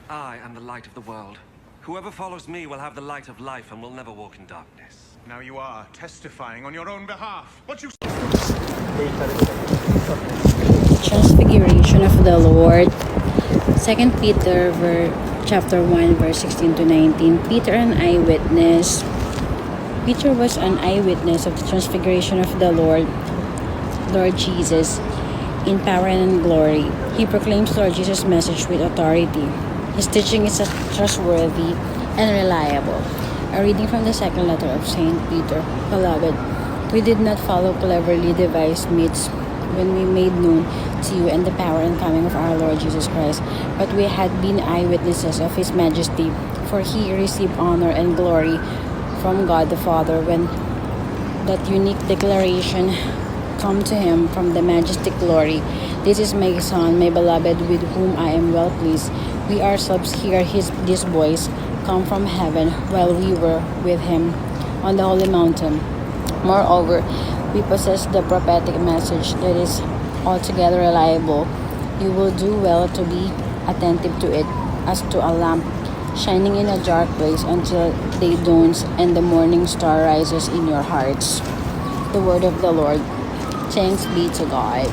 I am the light of the world. Whoever follows me will have the light of life and will never walk in darkness. Now you are testifying on your own behalf. What you Transfiguration of the Lord. 2 Peter chapter 1 verse 16 to 19. Peter, an eyewitness. Peter was an eyewitness of the transfiguration of the Lord Jesus, in power and in glory. He proclaims Lord Jesus' message with authority. His teaching is trustworthy and reliable. A reading from the second letter of St. Peter. Beloved, we did not follow cleverly devised myths when we made known to you and the power and coming of our Lord Jesus Christ, but we had been eyewitnesses of His majesty, for He received honor and glory from God the Father when that unique declaration come to Him from the majestic glory. This is my Son, my beloved, with whom I am well pleased. We ourselves hear this voice come from heaven while we were with Him on the holy mountain. Moreover, we possess the prophetic message that is altogether reliable. You will do well to be attentive to it, as to a lamp shining in a dark place until day dawns and the morning star rises in your hearts. The word of the Lord. Thanks be to God.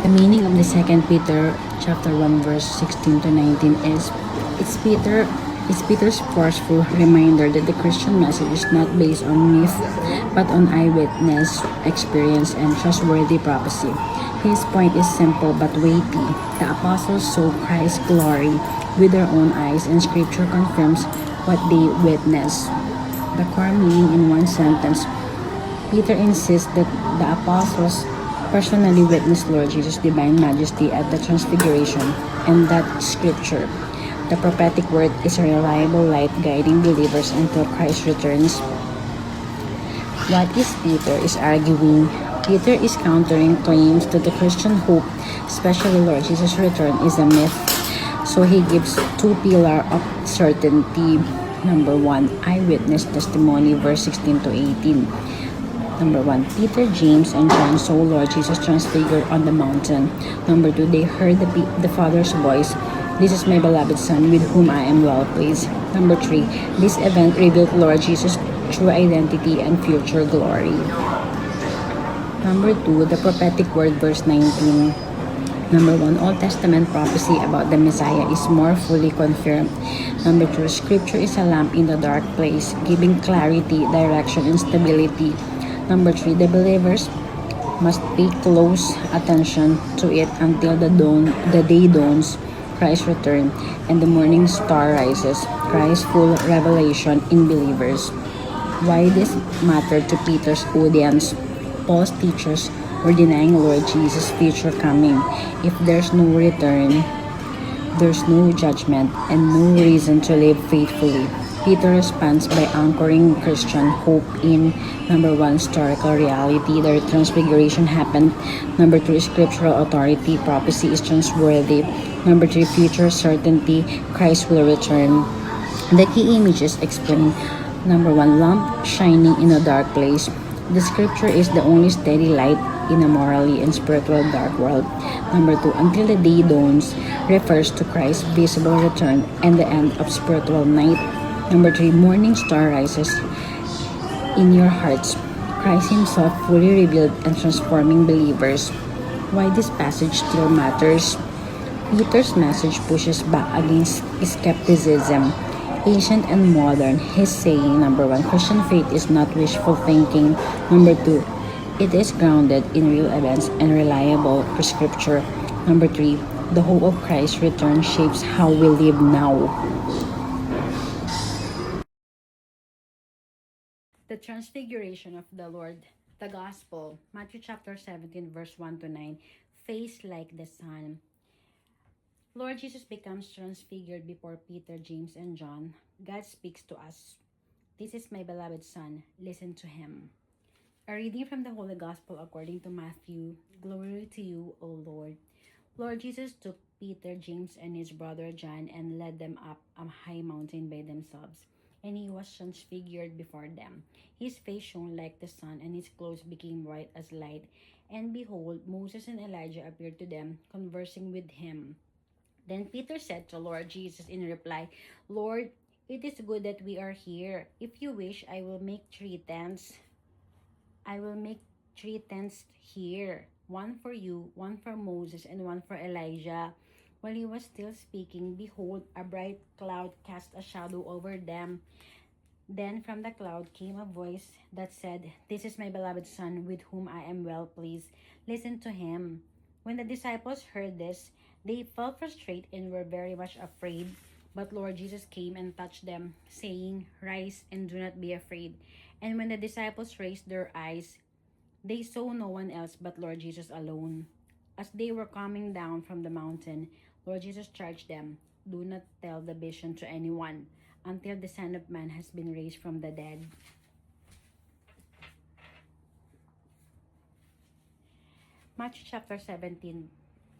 The meaning of the 2 Peter chapter 1 verse 16 to 19 is Peter's forceful reminder that the Christian message is not based on myth but on eyewitness experience and trustworthy prophecy. His point is simple but weighty. The apostles saw Christ's glory with their own eyes, and Scripture confirms what they witnessed. The core meaning in one sentence, Peter insists that the apostles personally witnessed Lord Jesus' divine majesty at the transfiguration, and that Scripture, the prophetic word, is a reliable light guiding believers until Christ returns. What is Peter is arguing? Peter is countering claims that the Christian hope, especially Lord Jesus' return, is a myth. So he gives two pillars of certainty. Number 1, eyewitness testimony, verse 16 to 18. Number 1, Peter, James, and John saw Lord Jesus transfigured on the mountain. Number 2, they heard the Father's voice. This is my beloved Son, with whom I am well pleased. Number 3, this event revealed Lord Jesus' true identity and future glory. Number 2, the prophetic word, verse 19. Number 1, Old Testament prophecy about the Messiah is more fully confirmed. Number 2, Scripture is a lamp in the dark place, giving clarity, direction, and stability. Number 3, the believers must pay close attention to it until the day dawns, Christ's return, and the morning star rises, Christ's full revelation in believers. Why this mattered to Peter's audience? Paul's teachers were denying Lord Jesus' future coming. If there's no return, there's no judgment and no reason to live faithfully. Peter responds by anchoring Christian hope in number 1, historical reality, the transfiguration happened. Number 2, scriptural authority, prophecy is trustworthy. Number 3, future certainty, Christ will return. The key images explain. Number 1, lamp shining in a dark place. The Scripture is the only steady light in a morally and spiritual dark world. Number 2, until the day dawns refers to Christ's visible return and the end of spiritual night. Number 3, morning star rises in your hearts. Christ Himself fully revealed and transforming believers. Why this passage still matters? Peter's message pushes back against skepticism, ancient and modern. He's saying, number 1, Christian faith is not wishful thinking. Number 2, it is grounded in real events and reliable Scripture. Number 3, the hope of Christ's return shapes how we live now. The transfiguration of the Lord, the Gospel, Matthew chapter 17, verse 1 to 9, face like the sun. Lord Jesus becomes transfigured before Peter, James, and John. God speaks to us. This is my beloved Son. Listen to Him. A reading from the Holy Gospel according to Matthew. Glory to you, O Lord. Lord Jesus took Peter, James, and his brother John and led them up a high mountain by themselves. and he was transfigured before them. His face shone like the sun, and his clothes became white as light. And behold, Moses and Elijah appeared to them, conversing with him. Then Peter said to Lord Jesus in reply, Lord, it is good that we are here. If you wish, I will make three tents here, one for you, one for Moses, and one for Elijah. While he was still speaking, behold, a bright cloud cast a shadow over them. Then from the cloud came a voice that said, This is my beloved Son, with whom I am well pleased. Listen to him. When the disciples heard this, they felt prostrate and were very much afraid. But Lord Jesus came and touched them, saying, Rise and do not be afraid. And when the disciples raised their eyes, they saw no one else but Lord Jesus alone. As they were coming down from the mountain, Lord Jesus charged them, Do not tell the vision to anyone until the Son of Man has been raised from the dead. Matthew chapter 17,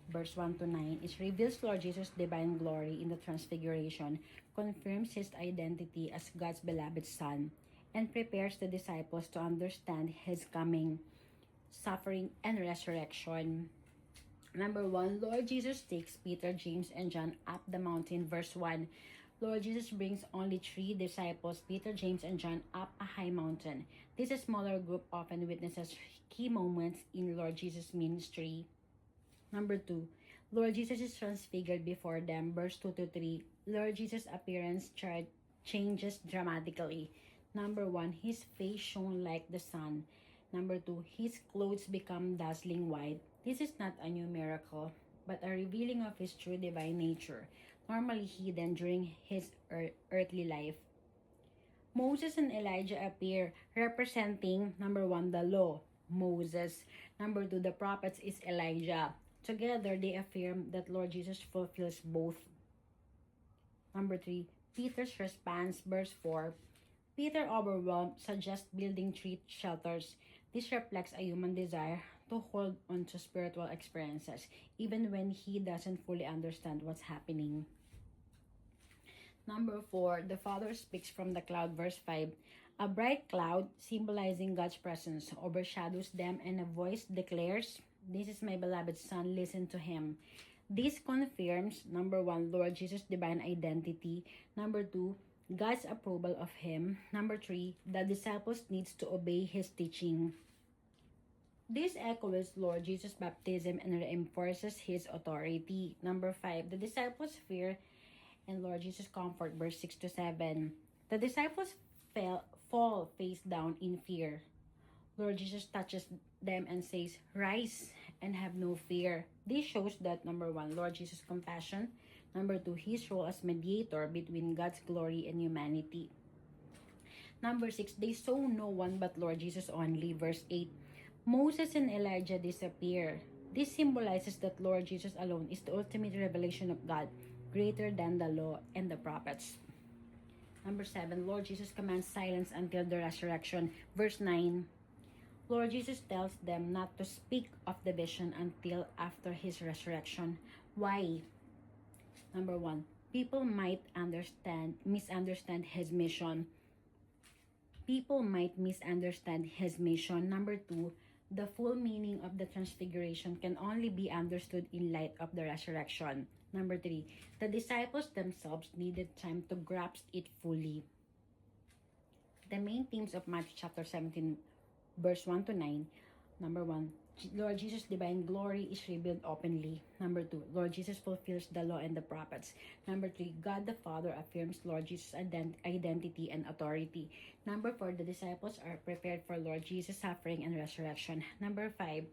verse 1 to 9, is reveals Lord Jesus' divine glory in the transfiguration, confirms his identity as God's beloved Son, and prepares the disciples to understand his coming, suffering, and resurrection. Number 1, Lord Jesus takes Peter, James, and John up the mountain. Verse 1, Lord Jesus brings only 3 disciples, Peter, James, and John, up a high mountain. This smaller group often witnesses key moments in Lord Jesus' ministry. Number 2, Lord Jesus is transfigured before them. Verse 2 to 3, Lord Jesus' appearance changes dramatically. Number 1, his face shone like the sun. Number 2, his clothes become dazzling white. This is not a new miracle, but a revealing of his true divine nature, normally hidden during his earthly life. Moses and Elijah appear, representing, number 1, the law, Moses. Number 2, the prophets is Elijah. Together, they affirm that Lord Jesus fulfills both. Number 3, Peter's response, verse 4. Peter, overwhelmed, suggests building 3 shelters. This reflects a human desire to hold on to spiritual experiences, even when he doesn't fully understand what's happening. Number 4, the Father speaks from the cloud, verse 5. A bright cloud, symbolizing God's presence, overshadows them, and a voice declares, This is my beloved Son, listen to him. This confirms, number 1, Lord Jesus' divine identity. Number 2, God's approval of him. Number 3, the disciples needs to obey his teaching. This echoes Lord Jesus' baptism and reinforces his authority. Number 5, the disciples fear and Lord Jesus' comfort, verse 6 to 7. The disciples fall face down in fear. Lord Jesus touches them and says, Rise and have no fear. This shows that, number 1, Lord Jesus' compassion. Number 2, his role as mediator between God's glory and humanity. Number 6, they saw no one but Lord Jesus only. Verse 8, Moses and Elijah disappear. This symbolizes that Lord Jesus alone is the ultimate revelation of God, greater than the law and the prophets. Number 7, Lord Jesus commands silence until the resurrection. Verse 9, Lord Jesus tells them not to speak of the vision until after his resurrection. Why? Number 1, people might misunderstand his mission. Number 2, the full meaning of the transfiguration can only be understood in light of the resurrection. Number 3, the disciples themselves needed time to grasp it fully. The main themes of Matthew chapter 17, verse 1 to 9. Number 1, Lord Jesus' divine glory is revealed openly. Number 2, Lord Jesus fulfills the law and the prophets. Number 3, God the Father affirms Lord Jesus' identity and authority. Number 4, the disciples are prepared for Lord Jesus' suffering and resurrection. Number 5,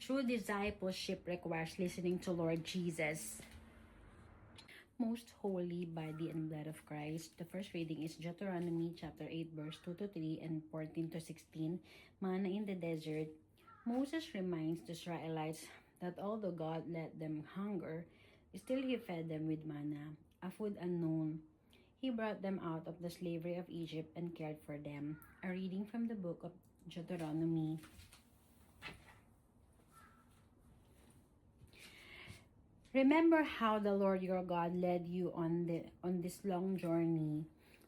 true discipleship requires listening to Lord Jesus. Most holy body and blood of Christ. The first reading is Deuteronomy chapter 8, verse 2 to 3 and 14 to 16. Manna in the desert. Moses reminds the Israelites that although God let them hunger, still he fed them with manna, a food unknown. He brought them out of the slavery of Egypt and cared for them. A reading from the book of Deuteronomy. Remember how the Lord your God led you on this long journey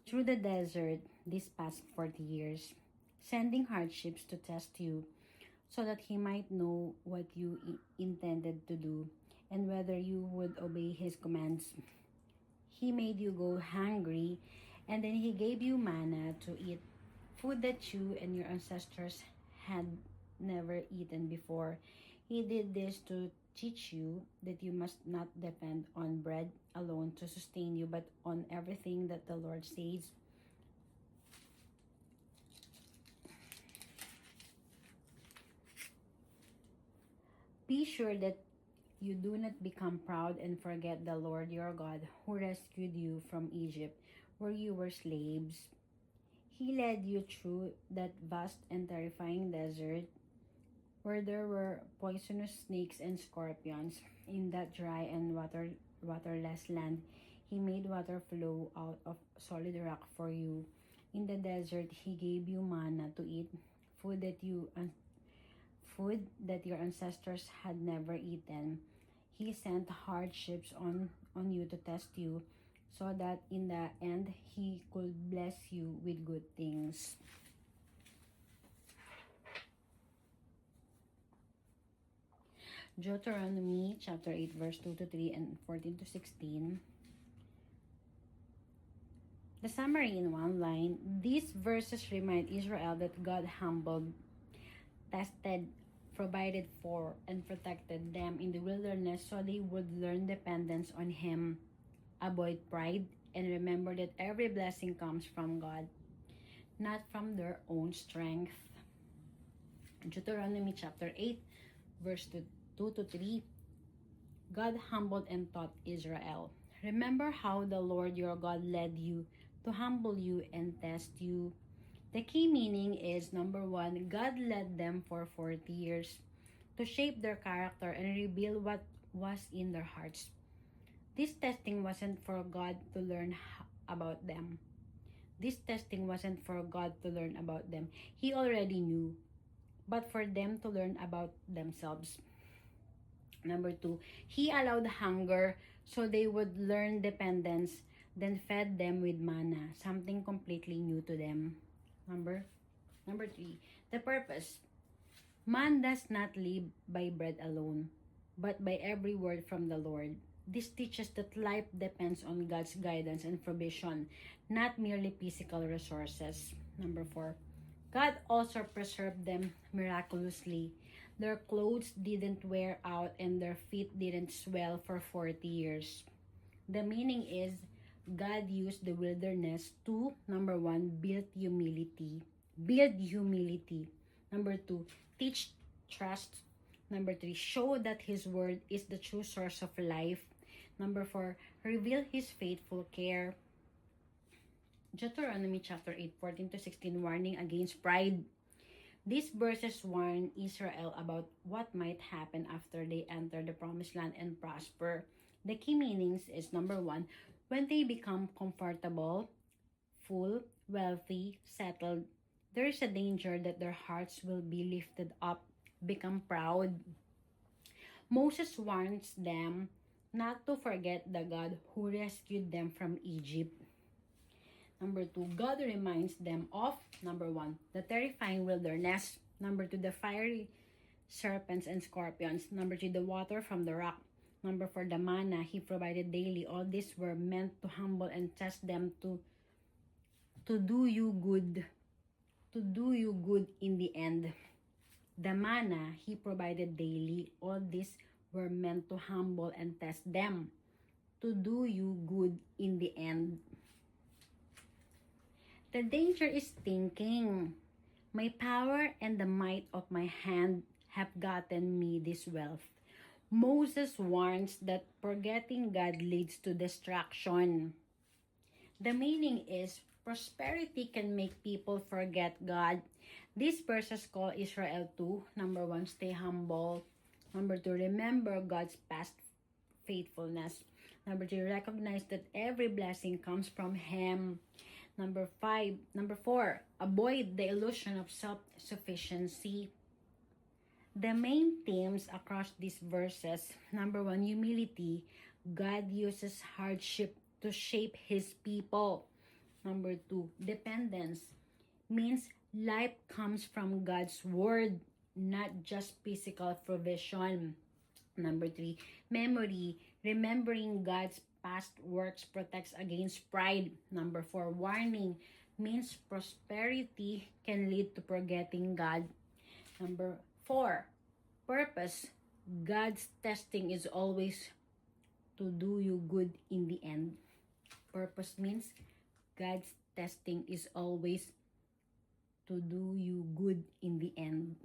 through the desert these past 40 years, sending hardships to test you so that he might know what you intended to do and whether you would obey his commands. He made you go hungry, and then he gave you manna to eat, food that you and your ancestors had never eaten before. He did this to teach you that you must not depend on bread alone to sustain you, but on everything that the Lord says. Be sure that you do not become proud and forget the Lord your God who rescued you from Egypt, where you were slaves. He led you through that vast and terrifying desert where there were poisonous snakes and scorpions. In that dry and waterless land, he made water flow out of solid rock for you. In the desert, he gave you manna to eat, food that your ancestors had never eaten. He sent hardships on you to test you, so that in the end he could bless you with good things. Deuteronomy chapter 8 verse 2 to 3 and 14 to 16. The summary in one line: these verses remind Israel that God humbled, tested, provided for, and protected them in the wilderness so they would learn dependence on Him, avoid pride, and remember that every blessing comes from God, not from their own strength. Deuteronomy chapter 8 verse 2 to 3. God humbled and taught Israel. Remember how the Lord your God led you to humble you and test you. The key meaning is, number 1, God led them for 40 years to shape their character and reveal what was in their hearts. This testing wasn't for God to learn about them. This testing wasn't for God to learn about them. He already knew, but for them to learn about themselves. Number 2, He allowed hunger so they would learn dependence, then fed them with manna, something completely new to them. Number 3, the purpose. Man does not live by bread alone, but by every word from the Lord. This teaches that life depends on God's guidance and provision, not merely physical resources. Number 4, God also preserved them miraculously. Their clothes didn't wear out and their feet didn't swell for 40 years. The meaning is, God used the wilderness to, number 1, build humility. Number 2, teach trust. Number 3, show that His word is the true source of life. Number 4, reveal His faithful care. Deuteronomy chapter 8, 14 to 16, warning against pride. These verses warn Israel about what might happen after they enter the promised land and prosper. The key meanings is, number 1, when they become comfortable, full, wealthy, settled, there is a danger that their hearts will be lifted up, become proud. Moses warns them not to forget the God who rescued them from Egypt. Number 2, God reminds them of, number 1, the terrifying wilderness. Number 2, the fiery serpents and scorpions. Number 3, the water from the rock. Number 4, the manna He provided daily. All these were meant to humble and test them to do you good. To do you good in the end. The manna He provided daily. All these were meant to humble and test them to do you good in the end. The danger is thinking, my power and the might of my hand have gotten me this wealth. Moses warns that forgetting God leads to destruction. The meaning is, prosperity can make people forget God. These verses call Israel to, number 1, stay humble. Number 2, remember God's past faithfulness. Number 3, recognize that every blessing comes from Him. Number 4, avoid the illusion of self-sufficiency. The main themes across these verses, number 1, humility. God uses hardship to shape His people. Number 2, dependence means life comes from God's word, not just physical provision. Number 3, memory. Remembering God's past works protects against pride. Number 4, warning means prosperity can lead to forgetting God. Number 4, purpose. God's testing is always to do you good in the end. Purpose means God's testing is always to do you good in the end.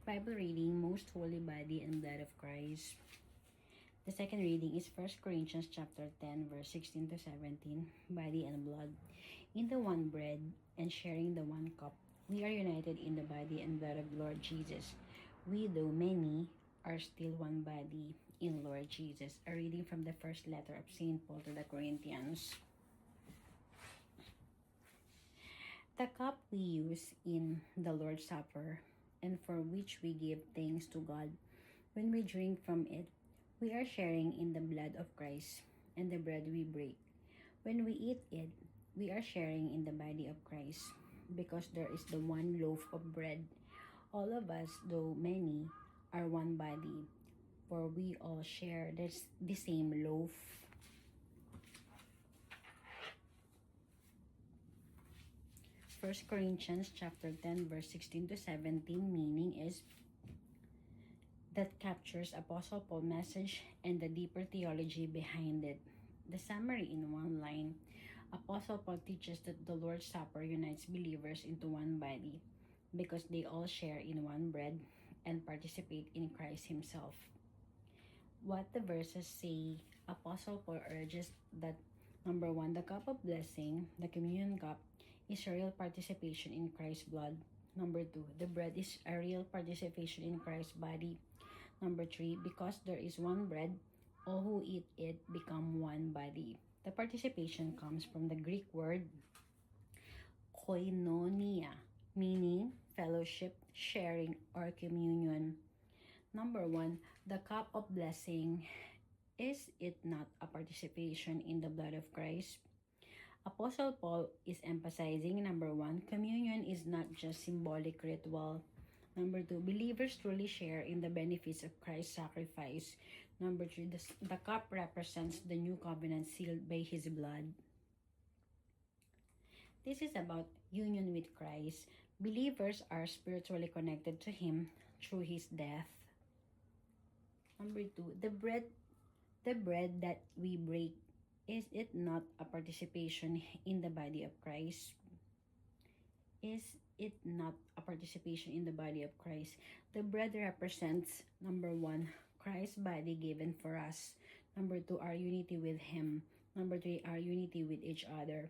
Bible reading, Most Holy Body and Blood of Christ. The second reading is 1 Corinthians chapter 10, verse 16 to 17, Body and Blood. In the one bread and sharing the one cup, we are united in the body and blood of Lord Jesus. We, though many, are still one body in Lord Jesus. A reading from the first letter of St. Paul to the Corinthians. The cup we use in the Lord's Supper, and for which we give thanks to God, when we drink from it, we are sharing in the blood of Christ, and the bread we break. When we eat it, we are sharing in the body of Christ, because there is the one loaf of bread. All of us, though many, are one body, for we all share the same loaf. First Corinthians chapter 10, verse 16 to 17, meaning is that captures Apostle Paul's message and the deeper theology behind it. The summary in one line: Apostle Paul teaches that the Lord's Supper unites believers into one body because they all share in one bread and participate in Christ himself. What the verses say, Apostle Paul urges that number 1, the cup of blessing, the communion cup, is a real participation in Christ's blood. Number 2, the bread is a real participation in Christ's body. Number 3, because there is one bread, all who eat it become one body. The participation comes from the Greek word koinonia, meaning fellowship, sharing, or communion. Number 1, the cup of blessing, is it not a participation in the blood of Christ? Apostle Paul is emphasizing, number 1, communion is not just symbolic ritual. Number 2, believers truly share in the benefits of Christ's sacrifice. Number 3, the cup represents the new covenant sealed by his blood. This is about union with Christ. Believers are spiritually connected to him through his death. Number 2, the bread that we break, is it not a participation in the body of Christ? Is it not a participation in the body of Christ? The bread represents, number 1, Christ's body given for us. Number 2, our unity with him. Number 3, our unity with each other.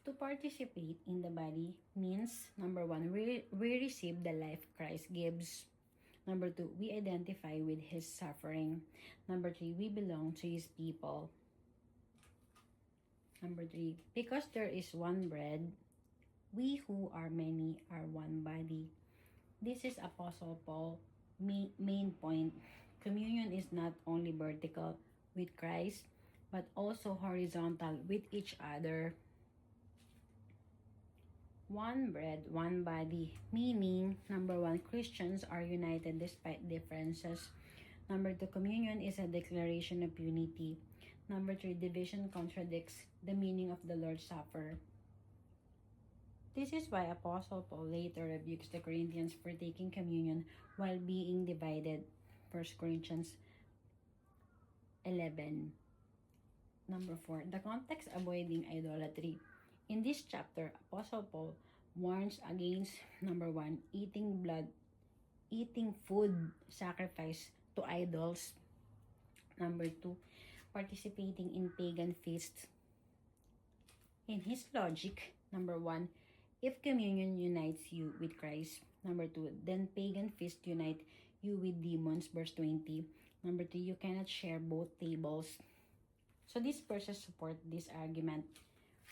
To participate in the body means, number 1, we receive the life Christ gives. Number 2, we identify with his suffering. Number 3, we belong to his people. Number 3, because there is one bread, we who are many are one body. This is Apostle Paul's main point. Communion is not only vertical with Christ, but also horizontal with each other. One bread, one body, meaning, number 1, Christians are united despite differences. Number 2, communion is a declaration of unity. Number 3, division contradicts the meaning of the Lord's Supper. This is why Apostle Paul later rebukes the Corinthians for taking communion while being divided. 1 Corinthians 11. Number 4, the context avoiding idolatry. In this chapter, Apostle Paul warns against, number 1, eating food sacrificed to idols. Number 2, participating in pagan feasts. In his logic, number 1, if communion unites you with Christ, number 2, then pagan feasts unite you with demons, verse 20. Number 3, you cannot share both tables. So these verses support this argument.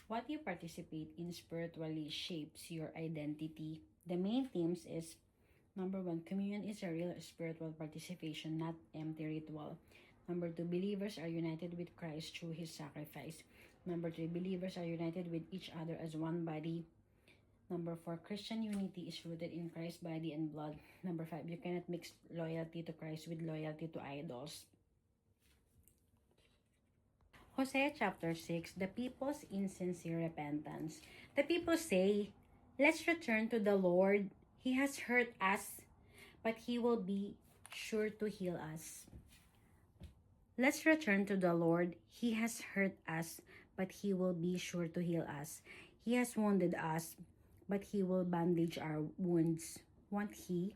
What you participate in spiritually shapes your identity. The main themes is, number 1, communion is a real spiritual participation, not empty ritual. Number 2, believers are united with Christ through His sacrifice. Number 3, believers are united with each other as one body. Number 4, Christian unity is rooted in Christ's body and blood. Number 5, you cannot mix loyalty to Christ with loyalty to idols. Hosea chapter 6, the people's insincere repentance. The people say, "Let's return to the Lord. He has hurt us, but He will be sure to heal us." Let's return to the Lord. He has hurt us, but He will be sure to heal us. He has wounded us, but He will bandage our wounds. Won't He?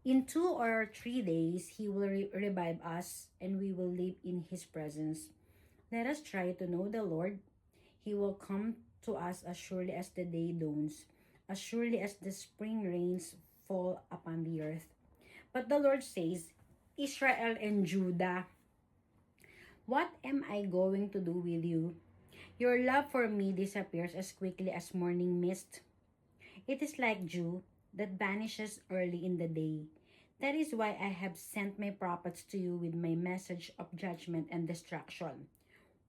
In 2 or 3 days, He will revive us, and we will live in His presence. Let us try to know the Lord. He will come to us as surely as the day dawns, as surely as the spring rains fall upon the earth. But the Lord says, Israel and Judah, what am I going to do with you? Your love for me disappears as quickly as morning mist. It is like dew that vanishes early in the day. That is why I have sent my prophets to you with my message of judgment and destruction.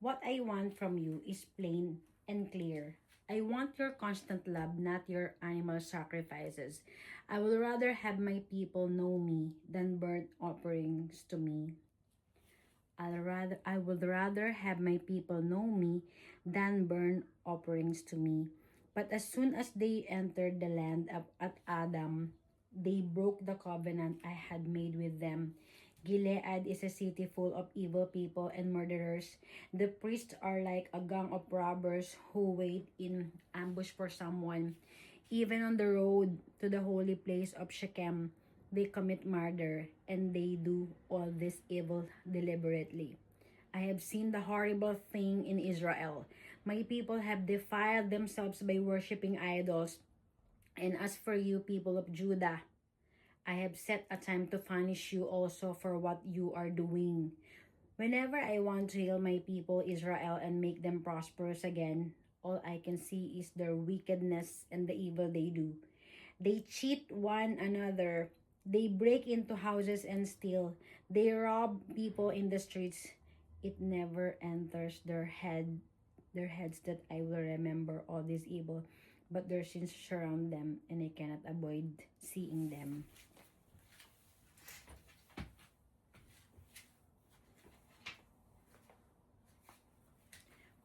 What I want from you is plain and clear. I want your constant love, not your animal sacrifices. I would rather have my people know me than burnt offerings to me. I would rather have my people know me than burn offerings to me. But as soon as they entered the land at Adam, they broke the covenant I had made with them. Gilead is a city full of evil people and murderers. The priests are like a gang of robbers who wait in ambush for someone. Even on the road to the holy place of Shechem, they commit murder, and they do all this evil deliberately. I have seen the horrible thing in Israel. My people have defiled themselves by worshipping idols. And as for you, people of Judah, I have set a time to punish you also for what you are doing. Whenever I want to heal my people Israel and make them prosperous again, all I can see is their wickedness and the evil they do. They cheat one another. They break into houses and steal. They rob people in the streets. It never enters their heads that I will remember all this evil, but their sins surround them, and I cannot avoid seeing them.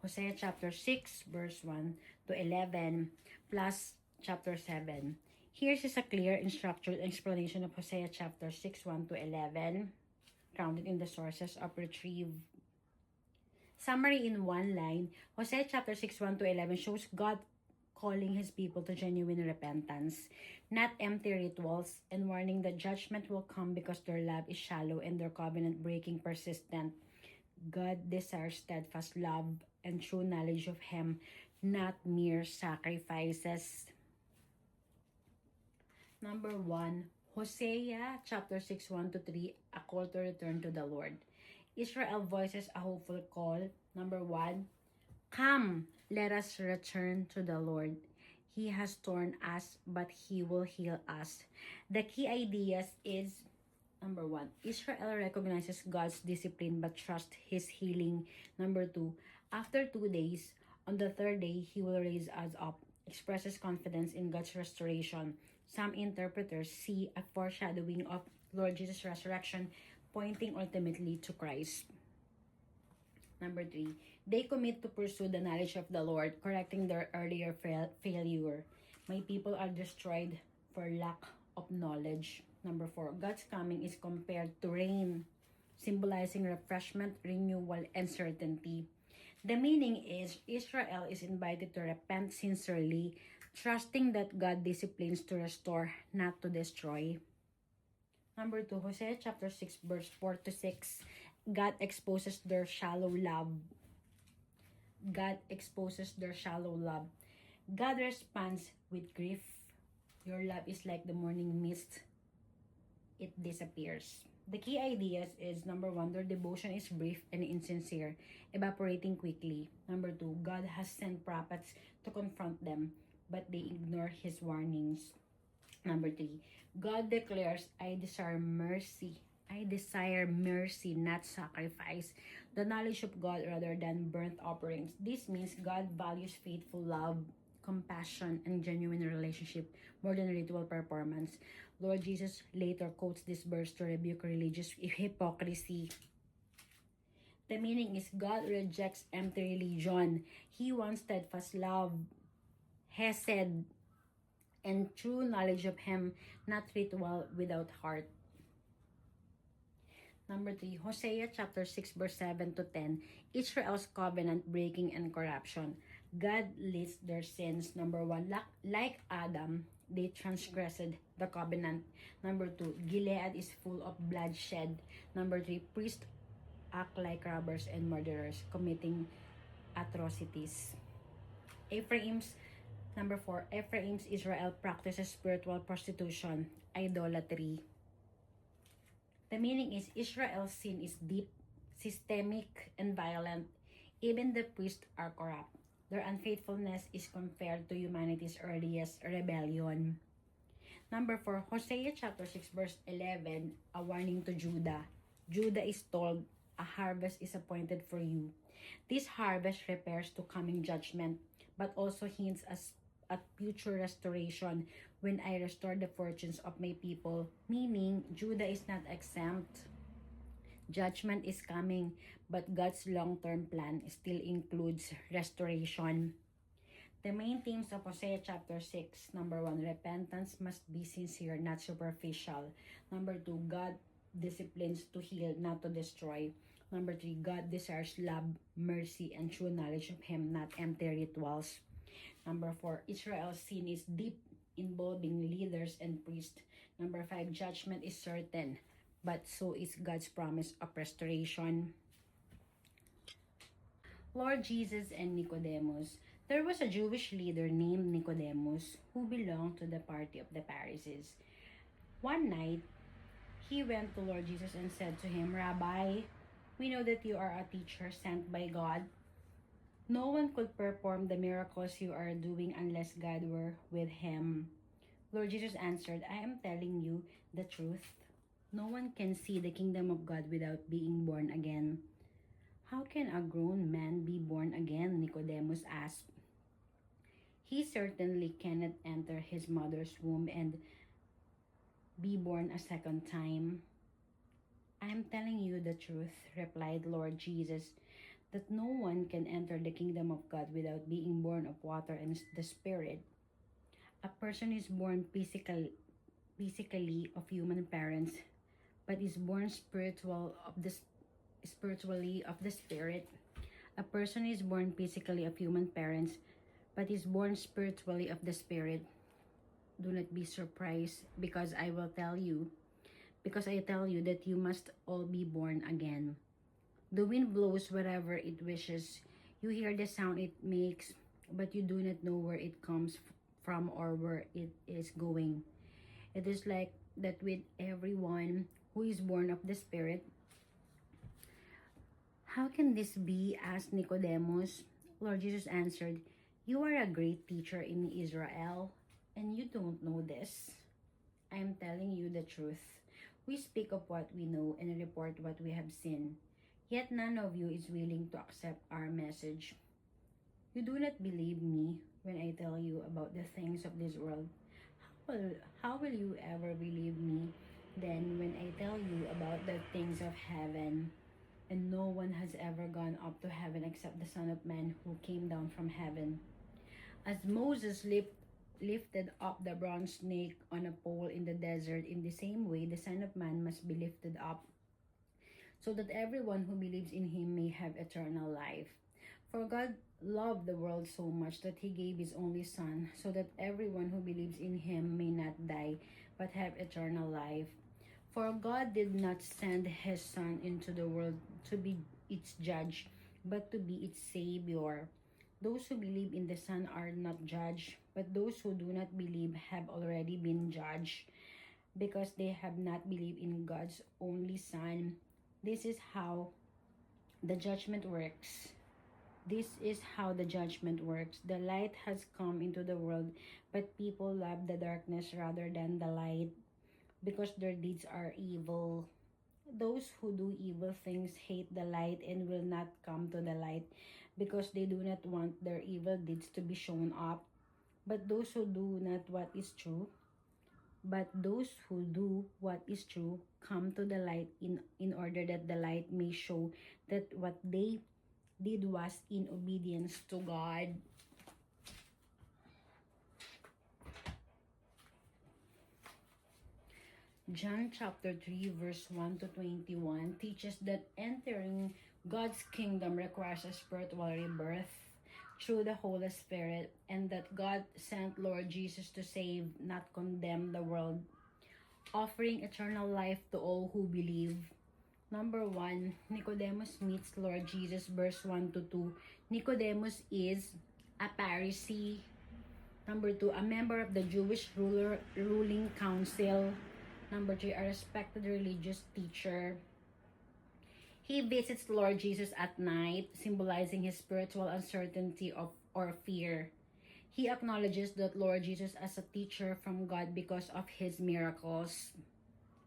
Hosea chapter 6 verse 1 to 11 plus chapter 7. Here's is a clear and structured explanation of Hosea chapter 6 1 to 11, grounded in the sources of retrieve. Summary in one line, Hosea chapter 6 1 to 11 shows God calling His people to genuine repentance, not empty rituals, and warning that judgment will come because their love is shallow and their covenant breaking persistent. God desires steadfast love and true knowledge of Him, not mere sacrifices. Number 1, Hosea chapter 6 1 to 3, a call to return to the Lord. Israel voices a hopeful call. Number 1, come, let us return to the Lord. He has torn us, but He will heal us. The key ideas is, number 1, Israel recognizes God's discipline but trusts His healing. Number 2, after 2 days, on the 3rd day, He will raise us up, expresses confidence in God's restoration. Some interpreters see a foreshadowing of Lord Jesus' resurrection, pointing ultimately to Christ. Number 3, they commit to pursue the knowledge of the Lord, correcting their earlier failure. My people are destroyed for lack of knowledge. Number 4, God's coming is compared to rain, symbolizing refreshment, renewal, and certainty. The meaning is Israel is invited to repent sincerely, trusting that God disciplines to restore, not to destroy. Number 2, Hosea chapter 6 verse 4 to 6. God exposes their shallow love. God exposes their shallow love. God responds with grief. Your love is like the morning mist. It disappears. The key ideas is, number 1, their devotion is brief and insincere, evaporating quickly. Number 2, God has sent prophets to confront them, but they ignore His warnings. Number 3, God declares, I desire mercy, I desire mercy, not sacrifice, the knowledge of God rather than burnt offerings. This means God values faithful love, compassion, and genuine relationship more than ritual performance. Lord Jesus later quotes this verse to rebuke religious hypocrisy. The meaning is God rejects empty religion. He wants steadfast love, hesed, and true knowledge of Him, not ritual without heart. Number 3, Hosea chapter 6 verse 7 to 10, Israel's covenant breaking and corruption. God lists their sins. Number 1, like Adam, they transgressed the covenant. Number 2, Gilead is full of bloodshed. Number 3, priests act like robbers and murderers, committing atrocities. Number 4, Ephraim's Israel practices spiritual prostitution, idolatry. The meaning is Israel's sin is deep, systemic, and violent. Even the priests are corrupt. Their unfaithfulness is compared to humanity's earliest rebellion. Number 4, Hosea chapter 6 verse 11, a warning to Judah. Judah is told, a harvest is appointed for you. This harvest repairs to coming judgment, but also hints at future restoration when I restore the fortunes of my people. Meaning, Judah is not exempt. Judgment is coming, but God's long-term plan still includes restoration. The main themes of Hosea chapter 6, number 1, repentance must be sincere, not superficial. Number 2, God disciplines to heal, not to destroy. Number 3, God desires love, mercy, and true knowledge of Him, not empty rituals. Number 4, Israel's sin is deep, involving leaders and priests. Number 5, judgment is certain, but so is God's promise of restoration. Lord Jesus and Nicodemus. There was a Jewish leader named Nicodemus who belonged to the party of the Pharisees. One night, he went to Lord Jesus and said to him, Rabbi, we know that you are a teacher sent by God. No one could perform the miracles you are doing unless God were with him. Lord Jesus answered, I am telling you the truth. No one can see the kingdom of God without being born again. How can a grown man be born again? Nicodemus asked. He certainly cannot enter his mother's womb and be born a second time. I am telling you the truth, replied Lord Jesus, that no one can enter the kingdom of God without being born of water and the Spirit. A person is born physically of human parents, but is born spiritually of the Spirit. A person is born physically of human parents, but is born spiritually of the Spirit. Do not be surprised because I tell you that you must all be born again. The wind blows wherever it wishes. You hear the sound it makes, but you do not know where it comes from or where it is going. It is like that with everyone who is born of the Spirit. How can this be? Asked Nicodemus. Lord Jesus answered, You are a great teacher in Israel, and you don't know this. I am telling you the truth. We speak of what we know and report what we have seen. Yet none of you is willing to accept our message. You do not believe me when I tell you about the things of this world. How will you ever believe me then when I tell you about the things of heaven? And no one has ever gone up to heaven except the Son of Man who came down from heaven. As Moses lifted up the bronze snake on a pole in the desert, in the same way the Son of Man must be lifted up, so that everyone who believes in him may have eternal life. For God loved the world so much that he gave his only Son, so that everyone who believes in him may not die, but have eternal life. For God did not send his Son into the world to be its judge, but to be its Savior. Those who believe in the Son are not judged, but those who do not believe have already been judged, because they have not believed in God's only Son. This is how the judgment works. The light has come into the world, but people love the darkness rather than the light, because their deeds are evil. Those who do evil things hate the light and will not come to the light because they do not want their evil deeds to be shown up. But those who do not what is true, but those who do what is true come to the light in order that the light may show that what they did was in obedience to God. John chapter 3 verse 1 to 21 teaches that entering God's kingdom requires a spiritual rebirth through the Holy Spirit, and that God sent Lord Jesus to save, not condemn the world, offering eternal life to all who believe. Number 1, Nicodemus meets Lord Jesus, verse 1 to 2. Nicodemus is a Pharisee. Number 2, a member of the Jewish ruling council. Number 3, a respected religious teacher. He visits Lord Jesus at night, symbolizing his spiritual uncertainty or fear. He acknowledges that Lord Jesus as a teacher from God because of his miracles.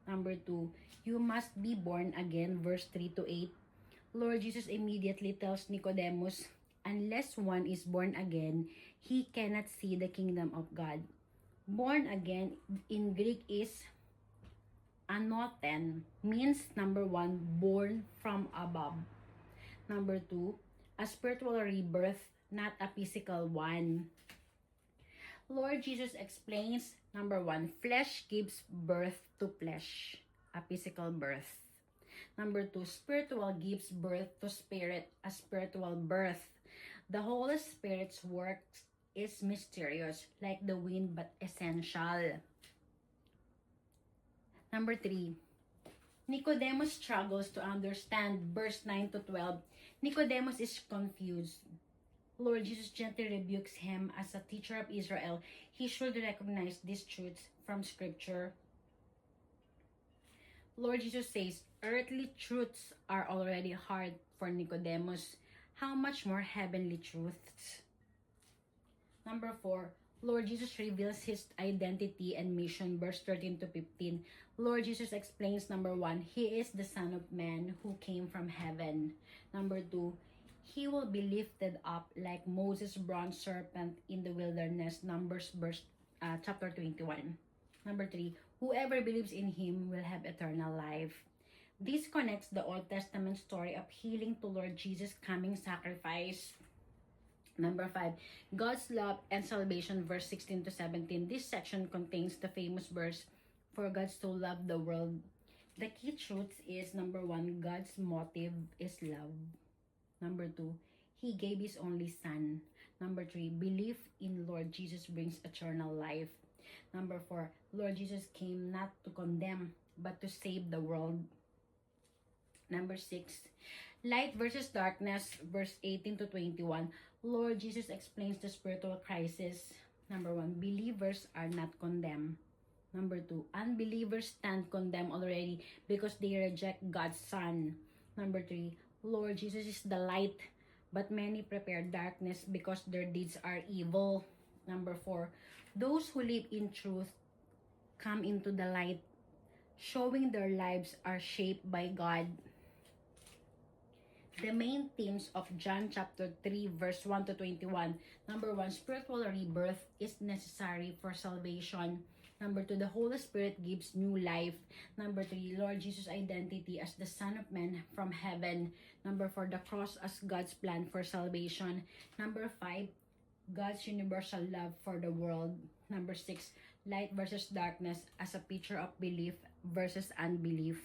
Number 2, you must be born again, verse 3 to 8. Lord Jesus immediately tells Nicodemus, unless one is born again, he cannot see the kingdom of God. Born again in Greek is anoten, means number 1, born from above. Number 2, a spiritual rebirth, not a physical one. Lord Jesus explains, number 1, flesh gives birth to flesh, a physical birth. Number 2, spiritual gives birth to spirit, a spiritual birth. The Holy Spirit's work is mysterious, like the wind, but essential. Number 3, Nicodemus struggles to understand, verse 9 to 12. Nicodemus is confused. Lord Jesus gently rebukes him. As a teacher of Israel, he should recognize these truths from Scripture. Lord Jesus says, earthly truths are already hard for Nicodemus. How much more heavenly truths? Number 4, Lord Jesus reveals his identity and mission, verse 13 to 15. Lord Jesus explains, number 1, he is the Son of Man who came from heaven. Number 2, he will be lifted up like Moses' bronze serpent in the wilderness, Numbers chapter 21. Number 3, whoever believes in him will have eternal life. This connects the Old Testament story of healing to Lord Jesus' coming sacrifice. Number 5, God's love and salvation, verse 16 to 17. This section contains the famous verse, for God so loved the world. The key truth is, number 1, God's motive is love. Number 2, he gave his only son. Number 3, belief in Lord Jesus brings eternal life. Number 4, Lord Jesus came not to condemn, but to save the world. Number 6, light versus darkness, verse 18 to 21. Lord Jesus explains the spiritual crisis. Number 1, believers are not condemned. Number 2, unbelievers stand condemned already because they reject God's Son. Number 3, Lord Jesus is the light, but many prepare darkness because their deeds are evil. Number 4, those who live in truth come into the light, showing their lives are shaped by God. The main themes of John chapter 3 verse 1 to 21. Number 1, spiritual rebirth is necessary for salvation. Number 2, the Holy Spirit gives new life. Number 3, Lord Jesus' identity as the Son of Man from heaven. Number 4, the cross as God's plan for salvation. Number 5, God's universal love for the world. Number 6, light versus darkness as a picture of belief versus unbelief.